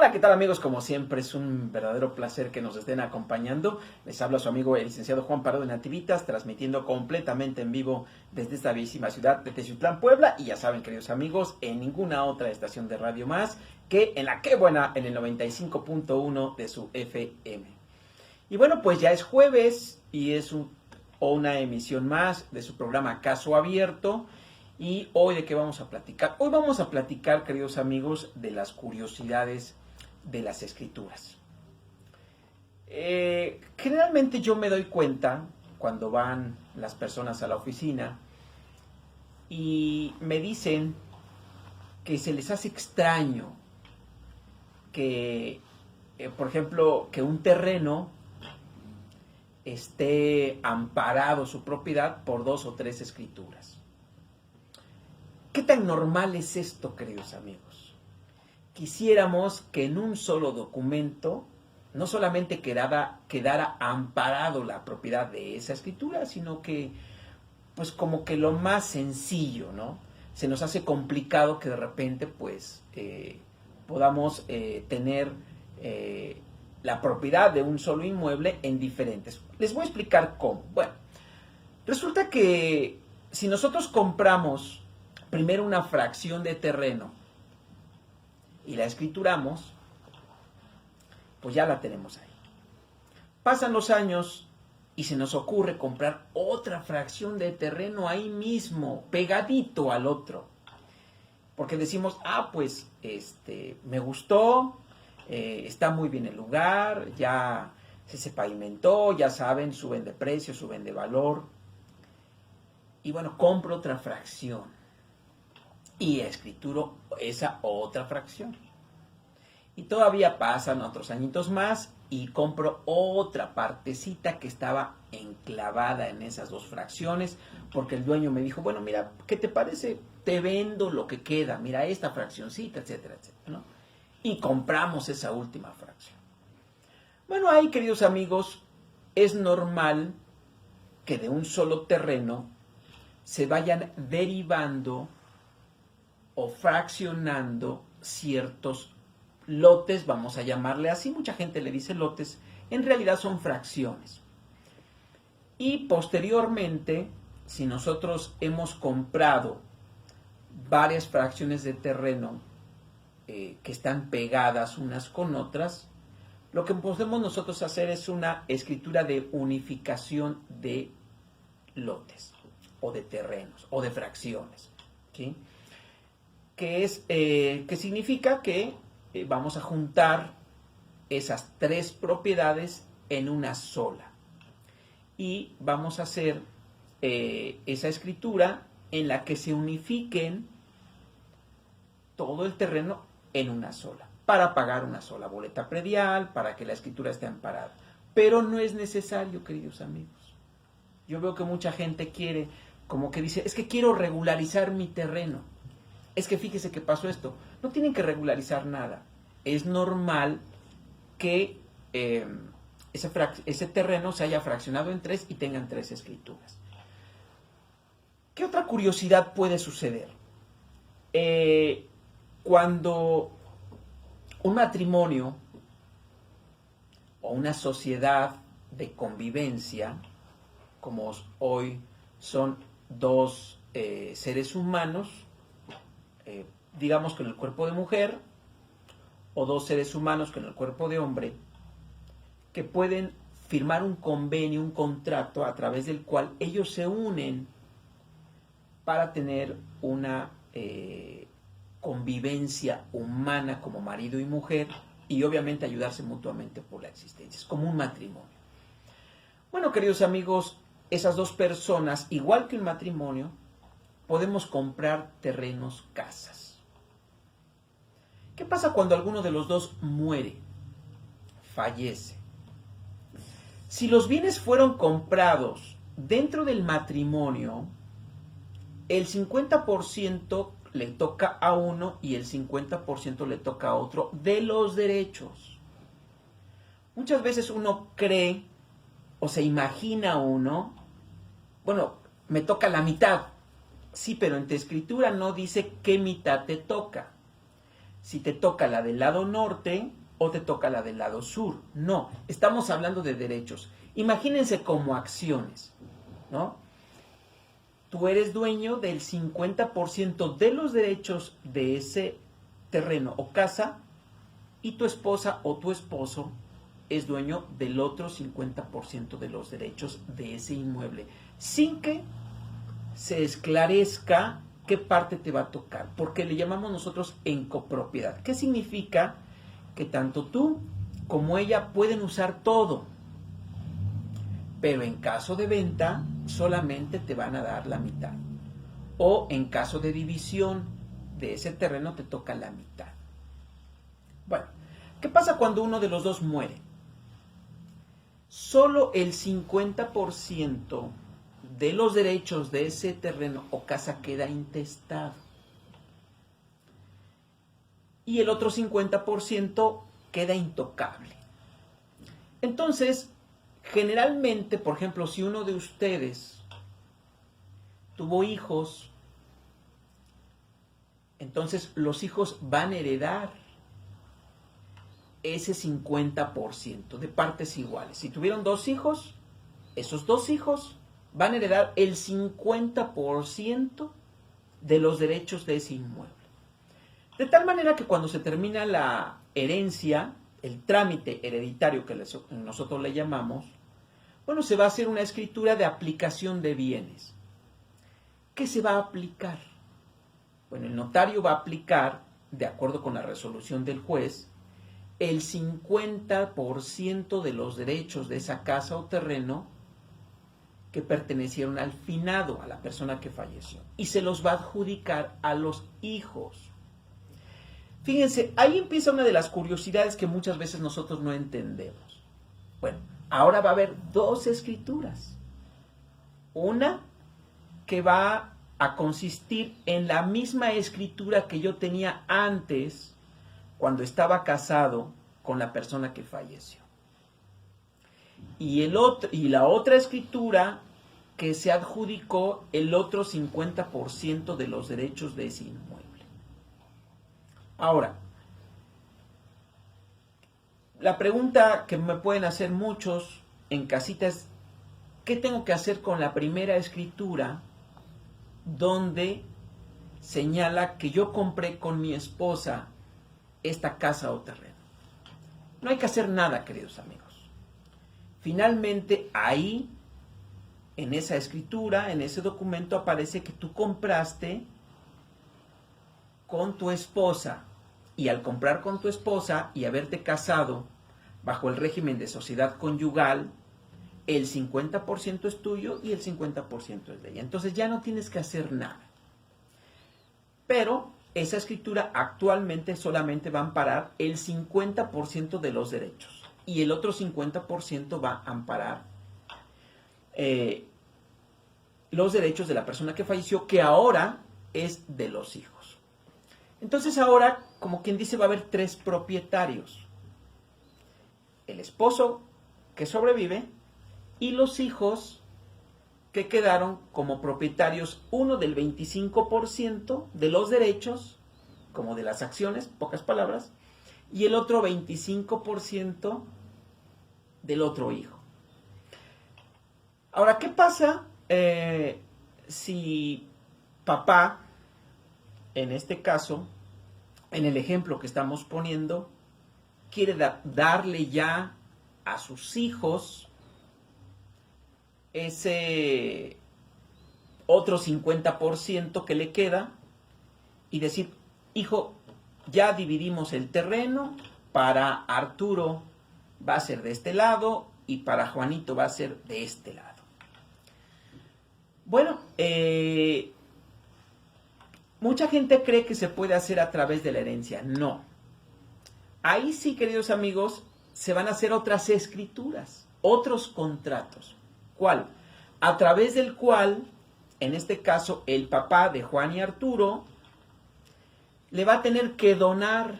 Hola, ¿qué tal amigos? Como siempre es un verdadero placer que nos estén acompañando. Les habla su amigo el licenciado Juan Pardo de Nativitas, transmitiendo completamente en vivo desde esta bellísima ciudad de Teciutlán, Puebla. Y ya saben, queridos amigos, en ninguna otra estación de radio más que en la que buena, en el 95.1 de su FM. Y bueno, pues ya es jueves y es una emisión más de su programa Caso Abierto. Y hoy, ¿de qué vamos a platicar? Hoy vamos a platicar, queridos amigos, de las curiosidades de las escrituras. Generalmente yo me doy cuenta cuando van las personas a la oficina y me dicen que se les hace extraño que, por ejemplo, que un terreno esté amparado su propiedad por 2 o 3 escrituras. ¿Qué tan normal es esto, queridos amigos? Quisiéramos que en un solo documento no solamente quedara amparado la propiedad de esa escritura, sino que, pues como que lo más sencillo, ¿no? Se nos hace complicado que de repente, pues, podamos tener la propiedad de un solo inmueble en diferentes. Les voy a explicar cómo. Bueno, resulta que si nosotros compramos primero una fracción de terreno y la escrituramos, pues ya la tenemos ahí. Pasan los años y se nos ocurre comprar otra fracción de terreno ahí mismo, pegadito al otro. Porque decimos, pues me gustó, está muy bien el lugar, ya se pavimentó, ya saben, suben de precio, suben de valor. Y bueno, compro otra fracción y escrituro esa otra fracción. Y todavía pasan otros añitos más y compro otra partecita que estaba enclavada en esas 2 fracciones, porque el dueño me dijo, bueno, mira, ¿qué te parece? Te vendo lo que queda, mira esta fraccioncita, etcétera, etcétera, ¿no? Y compramos esa última fracción. Bueno, ahí, queridos amigos, es normal que de un solo terreno se vayan derivando o fraccionando ciertos lotes, vamos a llamarle así, mucha gente le dice lotes, en realidad son fracciones. Y posteriormente, si nosotros hemos comprado varias fracciones de terreno que están pegadas unas con otras, lo que podemos nosotros hacer es una escritura de unificación de lotes, o de terrenos, o de fracciones, ¿sí? Que significa que vamos a juntar esas 3 propiedades en una sola. Y vamos a hacer esa escritura en la que se unifiquen todo el terreno en una sola, para pagar una sola boleta predial, para que la escritura esté amparada. Pero no es necesario, queridos amigos. Yo veo que mucha gente quiere, como que dice, es que quiero regularizar mi terreno. Es que fíjese que pasó esto. No tienen que regularizar nada. Es normal que ese terreno se haya fraccionado en 3 y tengan 3 escrituras. ¿Qué otra curiosidad puede suceder? Cuando un matrimonio o una sociedad de convivencia, como hoy son 2 seres humanos, digamos con el cuerpo de mujer, o 2 seres humanos con el cuerpo de hombre, que pueden firmar un convenio, un contrato a través del cual ellos se unen para tener una convivencia humana como marido y mujer, y obviamente ayudarse mutuamente por la existencia. Es como un matrimonio. Bueno, queridos amigos, esas 2 personas, igual que un matrimonio, podemos comprar terrenos, casas. ¿Qué pasa cuando alguno de los 2 muere? Fallece. Si los bienes fueron comprados dentro del matrimonio, el 50% le toca a uno y el 50% le toca a otro de los derechos. Muchas veces uno cree o se imagina uno, bueno, me toca la mitad. Sí, pero en tu escritura no dice qué mitad te toca. si te toca la del lado norte o te toca la del lado sur. No, estamos hablando de derechos. Imagínense como acciones, ¿no? Tú eres dueño del 50% de los derechos de ese terreno o casa y tu esposa o tu esposo es dueño del otro 50% de los derechos de ese inmueble, sin que se esclarezca qué parte te va a tocar, porque le llamamos nosotros en copropiedad. ¿Qué significa? Que tanto tú como ella pueden usar todo, pero en caso de venta solamente te van a dar la mitad, o en caso de división de ese terreno te toca la mitad. Bueno, ¿qué pasa cuando uno de los dos muere? Solo el 50% de los derechos de ese terreno o casa queda intestado. Y el otro 50% queda intocable. Entonces, generalmente, por ejemplo, si uno de ustedes tuvo hijos, entonces los hijos van a heredar ese 50% de partes iguales. Si tuvieron 2 hijos, esos 2 hijos van a heredar el 50% de los derechos de ese inmueble. De tal manera que cuando se termina la herencia, el trámite hereditario que nosotros le llamamos, bueno, se va a hacer una escritura de aplicación de bienes. ¿Qué se va a aplicar? Bueno, el notario va a aplicar, de acuerdo con la resolución del juez, el 50% de los derechos de esa casa o terreno que pertenecieron al finado, a la persona que falleció, y se los va a adjudicar a los hijos. Fíjense, ahí empieza una de las curiosidades que muchas veces nosotros no entendemos. Bueno, ahora va a haber 2 escrituras. Una que va a consistir en la misma escritura que yo tenía antes cuando estaba casado con la persona que falleció. Y la otra escritura que se adjudicó el otro 50% de los derechos de ese inmueble. Ahora, la pregunta que me pueden hacer muchos en casita es, ¿qué tengo que hacer con la primera escritura donde señala que yo compré con mi esposa esta casa o terreno? No hay que hacer nada, queridos amigos. Finalmente, ahí, en esa escritura, en ese documento, aparece que tú compraste con tu esposa, y al comprar con tu esposa y haberte casado bajo el régimen de sociedad conyugal, el 50% es tuyo y el 50% es de ella. Entonces ya no tienes que hacer nada. Pero esa escritura actualmente solamente va a amparar el 50% de los derechos y el otro 50% va a amparar los derechos de la persona que falleció, que ahora es de los hijos. Entonces ahora, como quien dice, va a haber 3 propietarios. El esposo que sobrevive y los hijos que quedaron como propietarios, uno del 25% de los derechos, como de las acciones, pocas palabras, y el otro 25% del otro hijo. Ahora, ¿qué pasa si papá, en este caso, en el ejemplo que estamos poniendo, quiere darle ya a sus hijos ese otro 50% que le queda y decir, hijo, ya dividimos el terreno, para Arturo va a ser de este lado y para Juanito va a ser de este lado? Bueno, mucha gente cree que se puede hacer a través de la herencia. No. Ahí sí, queridos amigos, se van a hacer otras escrituras, otros contratos. ¿Cuál? A través del cual, en este caso, el papá de Juan y Arturo le va a tener que donar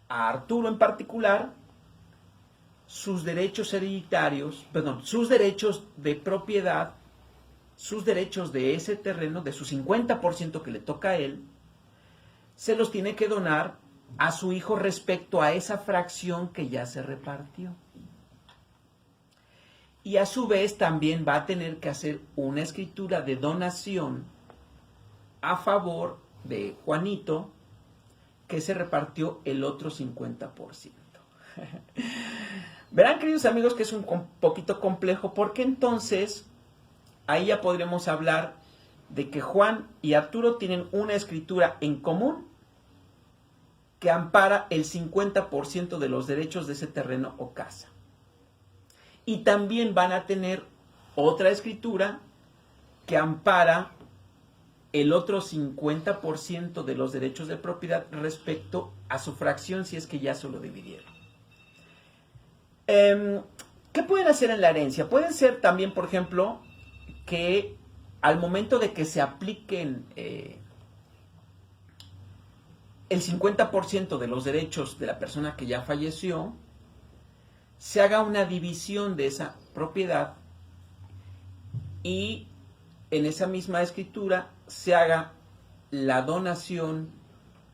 a Arturo en particular sus derechos hereditarios, sus derechos de propiedad, sus derechos de ese terreno, de su 50% que le toca a él, se los tiene que donar a su hijo respecto a esa fracción que ya se repartió. Y a su vez también va a tener que hacer una escritura de donación a favor de Juanito, que se repartió el otro 50%. Verán, queridos amigos, que es un poquito complejo, porque entonces ahí ya podremos hablar de que Juan y Arturo tienen una escritura en común que ampara el 50% de los derechos de ese terreno o casa. Y también van a tener otra escritura que ampara el otro 50% de los derechos de propiedad respecto a su fracción si es que ya se lo dividieron. ¿Qué pueden hacer en la herencia? Pueden ser también, por ejemplo, que al momento de que se apliquen el 50% de los derechos de la persona que ya falleció, se haga una división de esa propiedad y en esa misma escritura se haga la donación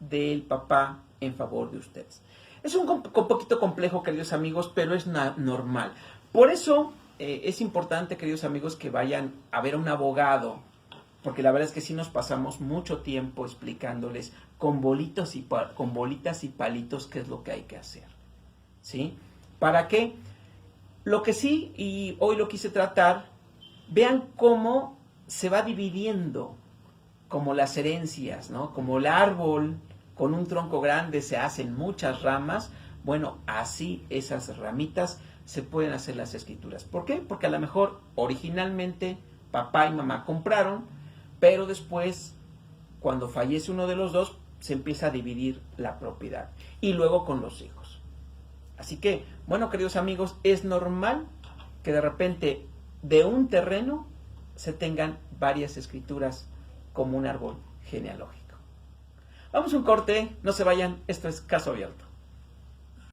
del papá en favor de ustedes. Es un poquito complejo, queridos amigos, pero es normal. Por eso es importante, queridos amigos, que vayan a ver a un abogado, porque la verdad es que sí nos pasamos mucho tiempo explicándoles con bolitas y palitos qué es lo que hay que hacer, ¿sí? ¿Para qué? Lo que sí, y hoy lo quise tratar, vean cómo se va dividiendo como las herencias, ¿no? Como el árbol con un tronco grande se hacen muchas ramas, bueno, así esas ramitas se pueden hacer las escrituras. ¿Por qué? Porque a lo mejor originalmente papá y mamá compraron, pero después, cuando fallece uno de los dos, se empieza a dividir la propiedad. Y luego con los hijos. Así que, bueno, queridos amigos, es normal que de repente de un terreno se tengan varias escrituras como un árbol genealógico. Vamos a un corte, no se vayan, esto es Caso Abierto.